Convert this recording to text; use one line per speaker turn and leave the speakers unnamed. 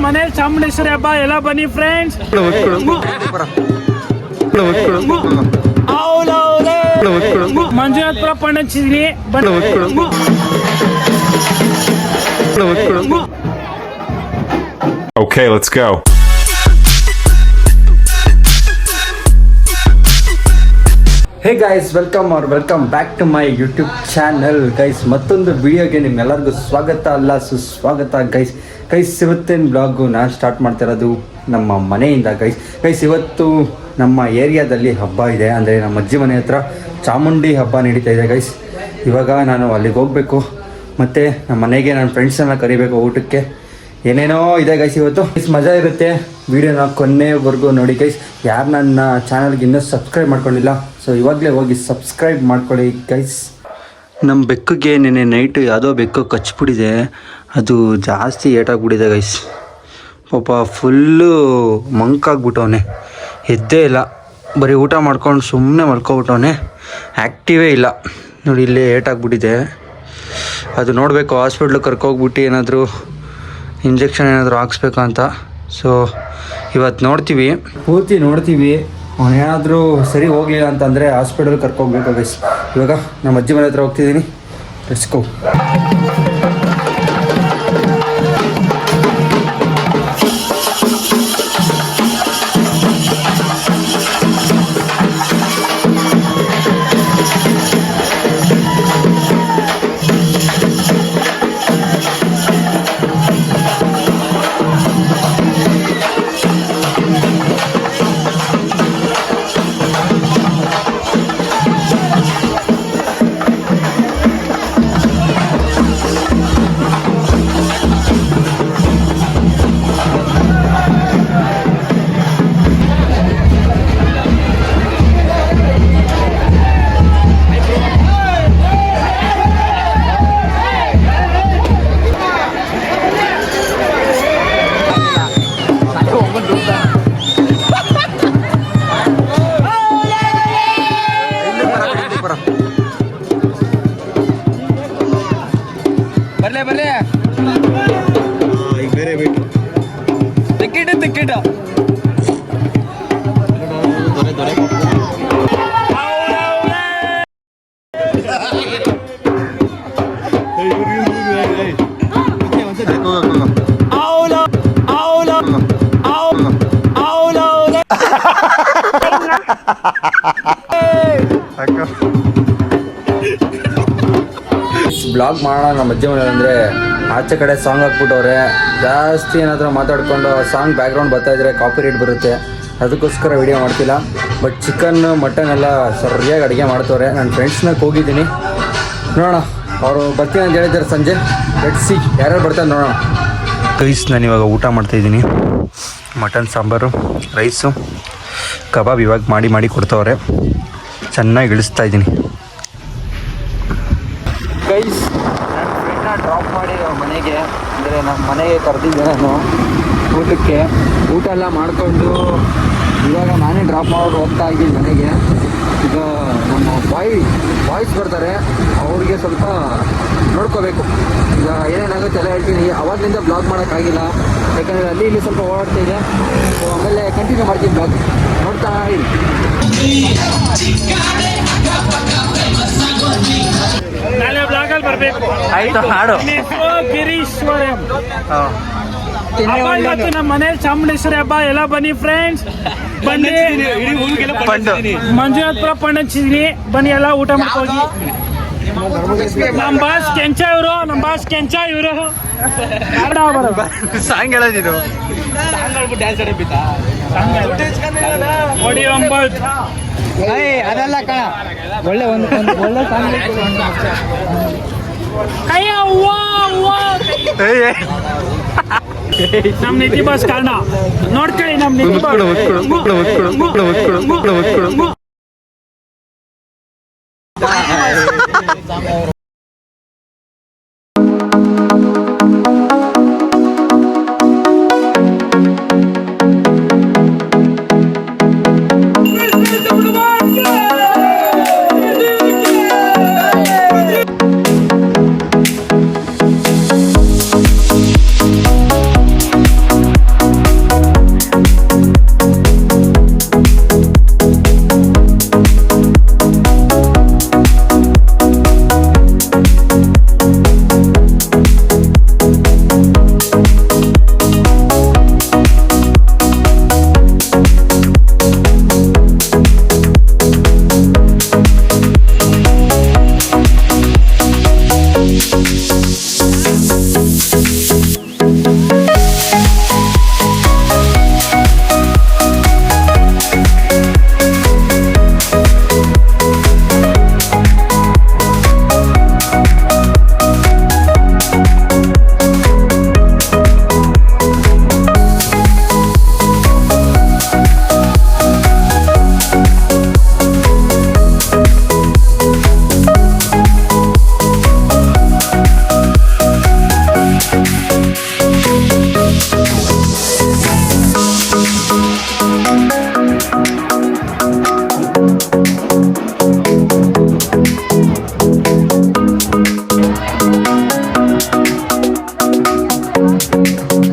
ಮನೇಲಿ ಚಾಮುಂಡೇಶ್ವರಿ ಹಬ್ಬ ಎಲ್ಲ ಬನ್ನಿ ಫ್ರೆಂಡ್ಸ್. ಮಂಜುನಾಥಪುರ ಪಂಡಿಸಿದೀನಿ
Okay, let's go.
ಹೇ guys, welcome back to my YouTube channel guys. ಮತ್ತೊಂದು ವಿಡಿಯೋಗೆ ನಿಮ್ಮೆಲ್ಲರಿಗೂ ಸ್ವಾಗತ ಅಲ್ಲ ಸುಸ್ವಾಗತ ಗೈಸ್. ಇವತ್ತಿನ ಬ್ಲಾಗು ನಾನು ಸ್ಟಾರ್ಟ್ ಮಾಡ್ತಾ ಇರೋದು ನಮ್ಮ ಮನೆಯಿಂದ ಗೈಸ್. ಇವತ್ತು ನಮ್ಮ ಏರಿಯಾದಲ್ಲಿ ಹಬ್ಬ ಇದೆ, ಅಂದರೆ ನಮ್ಮ ಅಜ್ಜಿ ಮನೆ ಹತ್ರ ಚಾಮುಂಡಿ ಹಬ್ಬ ನಡೀತಾ ಇದೆ ಗೈಸ್. ಇವಾಗ ನಾನು ಅಲ್ಲಿಗೆ ಹೋಗಬೇಕು, ಮತ್ತು ನಮ್ಮ ಮನೆಗೆ ನನ್ನ ಫ್ರೆಂಡ್ಸನ್ನು ಕರಿಬೇಕು ಊಟಕ್ಕೆ. ಏನೇನೋ ಇದೆ ಗೈಸ್ ಇವತ್ತು. ಮಜಾ ಇರುತ್ತೆ. ವಿಡಿಯೋನ ಕೊನೆವರೆಗೂ ನೋಡಿ ಗೈಸ್. ಯಾರು ನನ್ನ ಚಾನಲ್ಗೆ ಇನ್ನೂ ಸಬ್ಸ್ಕ್ರೈಬ್ ಮಾಡ್ಕೊಂಡಿಲ್ಲ, ಸೊ ಇವಾಗಲೇ ಹೋಗಿ ಸಬ್ಸ್ಕ್ರೈಬ್ ಮಾಡ್ಕೊಳ್ಳಿ ಗೈಸ್. ನಮ್ಮ ಬೆಕ್ಕಿಗೆ ನೆನ್ನೆ ನೈಟು ಯಾವುದೋ ಬೆಕ್ಕು ಕಚ್ಬಿಟ್ಟಿದೆ, ಅದು ಜಾಸ್ತಿ ಏಟಾಗ್ಬಿಟ್ಟಿದೆ ಗೈಸ್. ಪಾಪ ಫುಲ್ಲು ಮಂಕಾಗ್ಬಿಟ್ಟವನೆ, ಎದ್ದೇ ಇಲ್ಲ, ಬರೀ ಊಟ ಮಾಡ್ಕೊಂಡು ಸುಮ್ಮನೆ ಮಲ್ಕೊಬಿಟ್ಟವನೆ, ಆ್ಯಕ್ಟಿವೇ ಇಲ್ಲ ನೋಡಿ. ಇಲ್ಲೇ ಏಟಾಗ್ಬಿಟ್ಟಿದೆ, ಅದು ನೋಡಬೇಕು. ಹಾಸ್ಪಿಟ್ಲಿಗೆ ಕರ್ಕೋಗ್ಬಿಟ್ಟು ಏನಾದರೂ ಇಂಜೆಕ್ಷನ್ ಏನಾದರೂ ಹಾಕ್ಸ್ಬೇಕು ಅಂತ. ಸೊ ಇವತ್ತು ನೋಡ್ತೀವಿ, ಪೂರ್ತಿ ನೋಡ್ತೀವಿ. ಅವನೇನಾದರೂ ಸರಿ ಹೋಗಲಿಲ್ಲ ಅಂತಂದರೆ ಹಾಸ್ಪಿಟಲ್ಗೆ ಕರ್ಕೋಗ್ಬೇಕು ಗೈಸ್. ಇವಾಗ ನಮ್ಮ ಅಜ್ಜಿ ಮನೆ ಹತ್ರ ಹೋಗ್ತಿದ್ದೀನಿ. Let's go. ಬರ್ಲೆ ಈಗ ಬೇರೆ ಬೇಕು ಟಿಕೆಟ್ ಬ್ಲಾಗ್ ಮಾಡೋಣ ನಮ್ಮ ಅಜ್ಜಿ ಮನೇಲಿ. ಅಂದರೆ ಆಚೆ ಕಡೆ ಸಾಂಗ್ ಹಾಕ್ಬಿಟ್ಟವ್ರೆ, ಜಾಸ್ತಿ ಏನಾದರೂ ಮಾತಾಡ್ಕೊಂಡು ಸಾಂಗ್ ಬ್ಯಾಕ್ಗ್ರೌಂಡ್ ಬರ್ತಾಯಿದ್ರೆ ಕಾಪಿ ರೇಟ್ ಬರುತ್ತೆ, ಅದಕ್ಕೋಸ್ಕರ ವಿಡಿಯೋ ಮಾಡ್ತಿಲ್ಲ. ಬಟ್ ಚಿಕನ್ ಮಟನ್ ಎಲ್ಲ ಸರಿಯಾಗಿ ಅಡುಗೆ ಮಾಡ್ತವ್ರೆ. ನನ್ನ ಫ್ರೆಂಡ್ಸ್ನಾಗ ಹೋಗಿದ್ದೀನಿ, ನೋಡೋಣ. ಅವರು ಬರ್ತೀನಿ ಅಂತ ಹೇಳಿದ್ದಾರೆ ಸಂಜೆ. ಲೆಟ್ಸ್ ಸಿ ಯಾರ್ಯಾರು ಬರ್ತಾರೆ ನೋಡೋಣ ಗೈಸ್. ನಾನು ಇವಾಗ ಊಟ ಮಾಡ್ತಾಯಿದ್ದೀನಿ. ಮಟನ್ ಸಾಂಬಾರು, ರೈಸು, ಕಬಾಬ್ ಇವಾಗ ಮಾಡಿ ಕೊಡ್ತವ್ರೆ. ಚೆನ್ನಾಗಿ ಇಳಿಸ್ತಾ ಇದ್ದೀನಿ ಗೈಸ್. ನನ್ನ ಫ್ರೆಂಡ್ನ ಡ್ರಾಪ್ ಮಾಡಿ ಮನೆಗೆ, ಅಂದರೆ ನಮ್ಮ ಮನೆಗೆ ಕರೆದಿದ್ದೆ ನಾನು ಊಟಕ್ಕೆ. ಊಟ ಎಲ್ಲ ಮಾಡಿಕೊಂಡು ಇವಾಗ ನಾನೇ ಡ್ರಾಪ್ ಮಾಡಿ ಹೋಗ್ತಾ ಇದ್ದೀನಿ ಮನೆಗೆ. ಈಗ ನಮ್ಮ ಬಾಯ್ಸ್ ಬರ್ತಾರೆ, ಅವ್ರಿಗೆ ಸ್ವಲ್ಪ ನೋಡ್ಕೋಬೇಕು. ಈಗ ಏನೇನಾಗುತ್ತೆ ಎಲ್ಲ ಹೇಳ್ತೀನಿ. ಅವಾಗಲಿಂದ ಬ್ಲಾಗ್ ಮಾಡೋಕ್ಕಾಗಿಲ್ಲ, ಯಾಕಂದರೆ ಅಲ್ಲಿ ಇಲ್ಲಿ ಸ್ವಲ್ಪ ಓಡಾಡ್ತಾ ಇದೆ. ಸೊ ಆಮೇಲೆ ಕಂಟಿನ್ಯೂ ಮಾಡ್ತೀನಿ ಬ್ಲಾಗ್, ನೋಡ್ತಾ ಇರಿ.
ನಾಳೆ ಬ್ಲಾಗಲ್ಲಿ ಬರಬೇಕು.
ಆಯಿತು, ಹಾಡು.
ಗಿರೀಶ್ವರಂ ಇವತ್ತು ನಮ್ಮ ಮನೇಲಿ ಚಾಮುಂಡೇಶ್ವರಿ ಹಬ್ಬ ಎಲ್ಲ ಬನ್ನಿ ಫ್ರೆಂಡ್ಸ್. ಬನ್ನಿ, ಮಂಜುನಾಥಪುರ ಪಂಡಿಸಿದೀನಿ, ಬನ್ನಿ ಎಲ್ಲ ಊಟ ಮಾಡ್ಕೋಗಿ. ನಮ್ಮ ಬಾಸ್ ಕೆಂಚ ಇವರು
ಸಾಂಗ್ ಹೇಳೋದಿದು. ಅದೆಲ್ಲ ಕಣ, ಒಳ್ಳೆ ಒಳ್ಳೆ ಸಾಂಗ್.
ನಮ್ ನಿಧಿ ಬಾಸ್ ಕಾರಣ ನೋಡ್ಕೊಳ್ಳಿ. ನಮ್ ನಿಧಿ ಬಾಸ್
ಗಾಯ್ಸ್